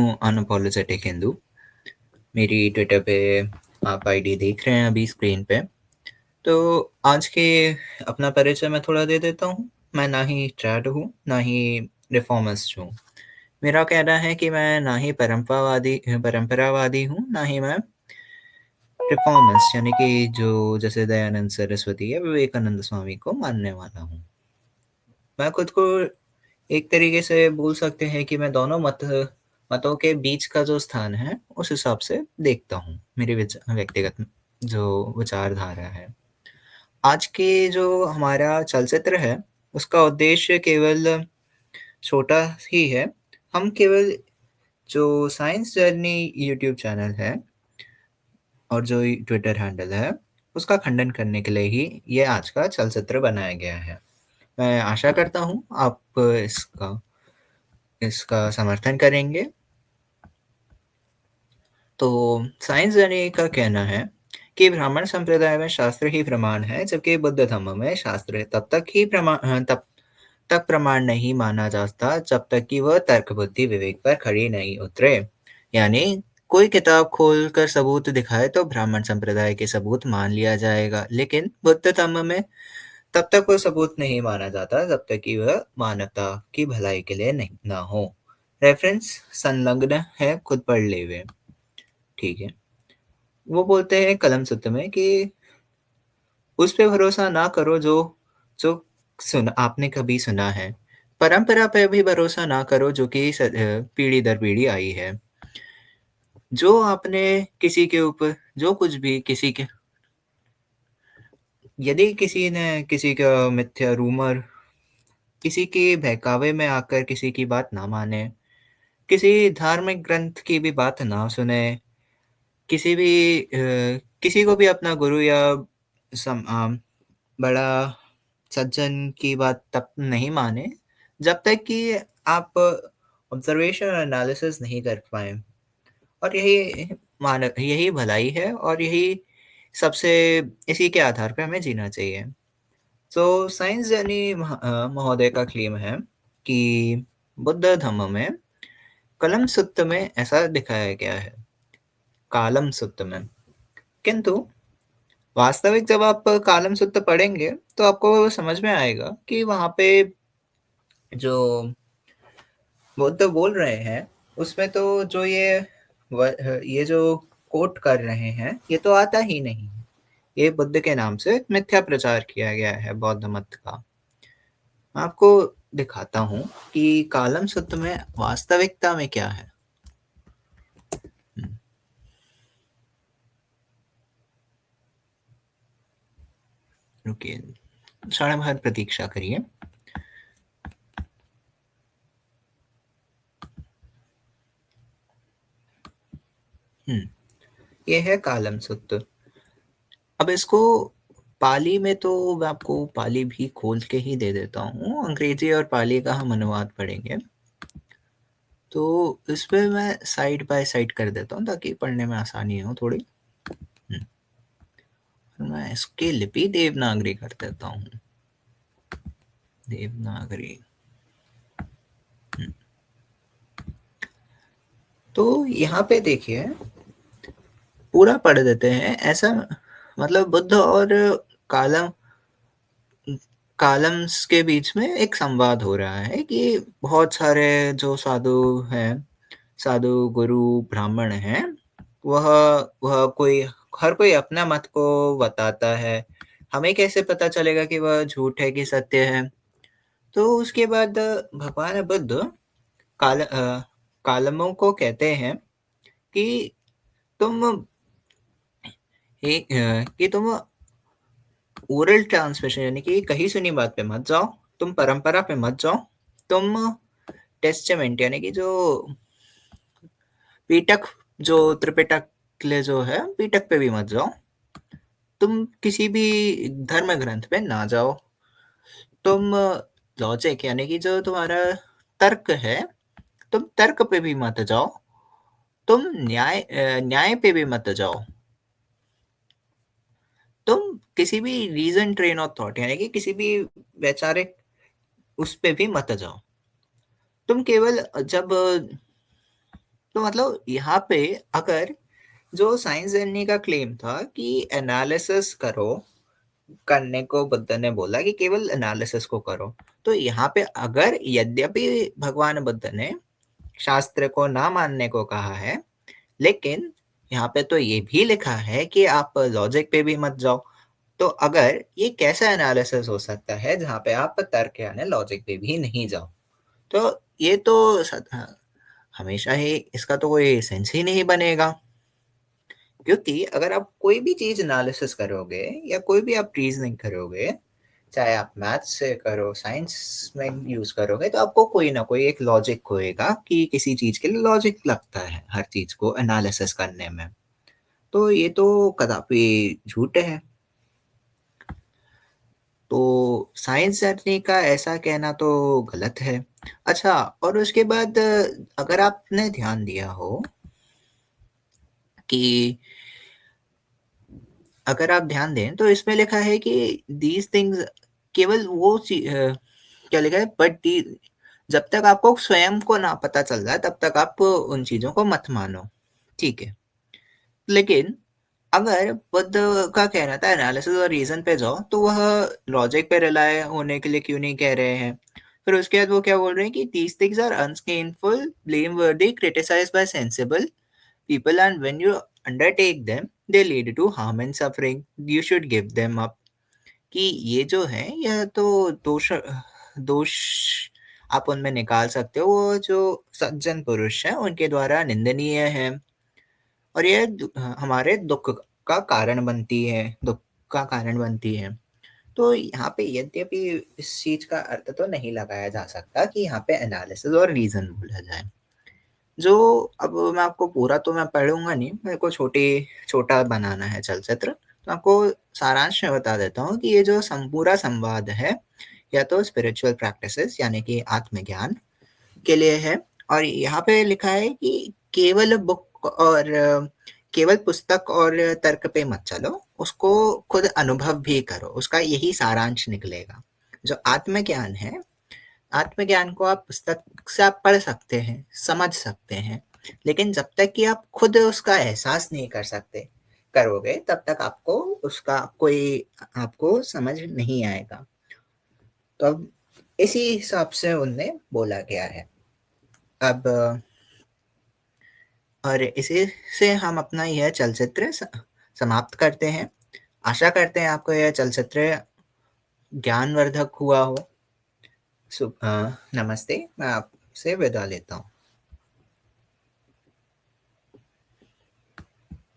Unapologetic Hindu. मेरी Twitter पे आप आईडी देख रहे हैं अभी स्क्रीन पे। तो आज के अपना परिचय मैं थोड़ा दे देता हूँ। मैं ना ही ट्रैड हूँ, ना ही रिफॉर्मिस्ट हूँ। मेरा कहना है कि मैं ना ही परंपरावादी हूँ, ना ही मैं रिफॉर्मिस्ट यानी कि जो जैसे दयानंद सरस्वती या विवेकानंद स्वामी को मानने वाला हूँ। मैं खुद को एक तरीके से बोल सकते हैं कि मैं दोनों मतों के बीच का जो स्थान है, उस हिसाब से देखता हूँ। मेरी व्यक्तिगत जो विचारधारा है। आज के जो हमारा चलचित्र है, उसका उद्देश्य केवल छोटा ही है। हम केवल जो साइंस जर्नी यूट्यूब चैनल है और जो ट्विटर हैंडल है, उसका खंडन करने के लिए ही ये आज का चलचित्र बनाया गया है। मैं आशा करता हूँ आप इसका इसका समर्थन करेंगे। तो साइंस जर्नी का कहना है कि ब्राह्मण संप्रदाय में शास्त्र ही प्रमाण है, जबकि बुद्ध धर्म में शास्त्र तब तक प्रमाण नहीं माना जाता जब तक कि वह तर्क बुद्धि विवेक पर खड़ी नहीं उतरे। यानी कोई किताब खोलकर सबूत दिखाए तो ब्राह्मण संप्रदाय के सबूत मान लिया जाएगा, लेकिन बुद्ध धर्म में तब तक वो सबूत नहीं माना जाता जब तक कि वह मानवता की भलाई के लिए नहीं ना हो। रेफरेंस संलग्न है, खुद पढ़ ले वे। ठीक है। वो बोलते हैं कलम सूत्र में कि उस पे भरोसा ना करो जो जो आपने कभी सुना है। परंपरा पे भी भरोसा ना करो जो कि पीढ़ी दर पीढ़ी आई है। जो आपने किसी के ऊपर जो कुछ भी किसी के यदि किसी ने किसी का मिथ्या रूमर किसी के बहकावे में आकर किसी की बात ना माने, किसी धार्मिक ग्रंथ की भी बात ना सुने, किसी को भी अपना गुरु या बड़ा सज्जन की बात तब नहीं माने जब तक कि आप ऑब्जर्वेशन और एनालिसिस नहीं कर पाए। और यही भलाई है और यही सबसे इसी के आधार पे हमें जीना चाहिए। तो साइंस जर्नी महोदय का क्लेम है कि बुद्ध धम्म में कलम सुत्त में ऐसा दिखाया गया है, कालम सुत्त में। किंतु वास्तविक जब आप कालम सुत्त पढ़ेंगे तो आपको समझ में आएगा कि वहाँ पे जो बुद्ध बोल रहे हैं, उसमें तो ये जो कोट कर रहे हैं, ये तो आता ही नहीं। ये बुद्ध के नाम से मिथ्या प्रचार किया गया है बौद्ध मत का। मैं आपको दिखाता हूँ कि कालम सुत्त में वास्तविकता में क्या है। रुकिए, क्षण भर प्रतीक्षा करिए। ये है कालम सुत्त। अब इसको पाली में तो मैं आपको पाली भी खोल के ही दे देता हूँ। अंग्रेजी और पाली का हम अनुवाद पढ़ेंगे। तो इसमें मैं साइड बाय साइड कर देता हूँ ताकि पढ़ने में आसानी हो थोड़ी। मैं इसकी लिपि देवनागरी कर देता हूँ। देवनागरी। तो यहाँ पे देखिए, पूरा पढ़ देते हैं। ऐसा मतलब बुद्ध और कालम कालम्स के बीच में एक संवाद हो रहा है कि बहुत सारे जो साधु गुरु ब्राह्मण हैं, वह वह कोई हर कोई अपना मत को बताता है। हमें कैसे पता चलेगा कि वह झूठ है कि सत्य है? तो उसके बाद भगवान बुद्ध कालमों को कहते हैं कि तुम कि तुम ओरल ट्रांसमिशन यानी कि कही सुनी बात पे मत जाओ, तुम परंपरा पे मत जाओ, तुम टेस्टामेंट यानी कि जो पीटक जो त्रिपिटक जो है, पीटक पे भी मत जाओ। तुम किसी भी धर्म ग्रंथ पे ना जाओ। तुम लॉजिक यानी कि जो तुम्हारा तर्क है, तुम तर्क पे भी मत जाओ। तुम न्याय पे भी मत जाओ। तुम किसी भी रीजन ट्रेन ऑफ थॉट यानी कि किसी भी वैचारिक उस पे भी मत जाओ। तुम केवल जब तो मतलब यहाँ पे अगर जो साइंस जर्नी का क्लेम था कि एनालिसिस करो, करने को बुद्ध ने बोला कि केवल एनालिसिस को करो। तो यहाँ पे अगर यद्यपि भगवान बुद्ध ने शास्त्र को ना मानने को कहा है, लेकिन यहाँ पे तो ये भी लिखा है कि आप लॉजिक पे भी मत जाओ। तो अगर ये कैसा एनालिसिस हो सकता है जहाँ पे आप तर्क यानी लॉजिक पे भी नहीं जाओ? तो ये तो हमेशा ही इसका तो कोई सेंस ही नहीं बनेगा। क्योंकि अगर आप कोई भी चीज़ एनालिसिस करोगे या कोई भी आप रीज़निंग करोगे, चाहे आप मैथ्स से करो, साइंस में यूज़ करोगे, तो आपको कोई ना कोई एक लॉजिक होएगा कि किसी चीज़ के लिए लॉजिक लगता है हर चीज़ को एनालिसिस करने में। तो ये तो कदापि झूठ है। तो साइंस जर्नी का ऐसा कहना तो गलत है। अच्छा, और उसके बाद अगर आपने ध्यान दिया हो कि अगर आप ध्यान दें तो इसमें लिखा है कि दीज़ थिंग्स केवल क्या लिखा है, बट दी जब तक आपको स्वयं को ना पता चल जाए तब तक आप उन चीज़ों को मत मानो। ठीक है। लेकिन अगर बुद्ध का कहना था एनालिसिस और रीज़न पे जाओ, तो वह लॉजिक पे रिलाय होने के लिए क्यों नहीं कह रहे हैं? फिर उसके बाद वो क्या बोल रहे हैं कि these things are unskilful, blameworthy, criticised by sensible people, and when you undertake them they lead to harm and suffering, you should give them up। कि ये जो है यह तो दोष आप उनमें निकाल सकते हो, वो जो सज्जन पुरुष हैं उनके द्वारा निंदनीय है और ये हमारे दुख का कारण बनती है। तो यहाँ पे यद्यपि इस चीज का अर्थ तो नहीं लगाया जा सकता कि यहाँ पे एनालिसिस और रीजन बोला जाए। जो अब मैं आपको पूरा तो मैं पढ़ूँगा नहीं, मेरे को छोटा बनाना है चलचित्र, तो आपको सारांश में बता देता हूँ कि ये जो पूरा संवाद है, या तो स्पिरिचुअल प्रैक्टिसेस यानी कि आत्मज्ञान के लिए है, और यहाँ पे लिखा है कि केवल पुस्तक और तर्क पे मत चलो, उसको खुद अनुभव भी करो, उसका यही सारांश निकलेगा। जो आत्मज्ञान है, आत्मज्ञान को आप पुस्तक से आप पढ़ सकते हैं, समझ सकते हैं, लेकिन जब तक कि आप खुद उसका एहसास नहीं करोगे, तब तक आपको उसका कोई आपको समझ नहीं आएगा। तो अब इसी हिसाब से उनने बोला गया है। अब और इसी से हम अपना यह चलचित्र समाप्त करते हैं। आशा करते हैं आपको यह चलचित्र ज्ञानवर्धक हुआ हो। नमस्ते, मैं आपसे विदा लेता हूँ।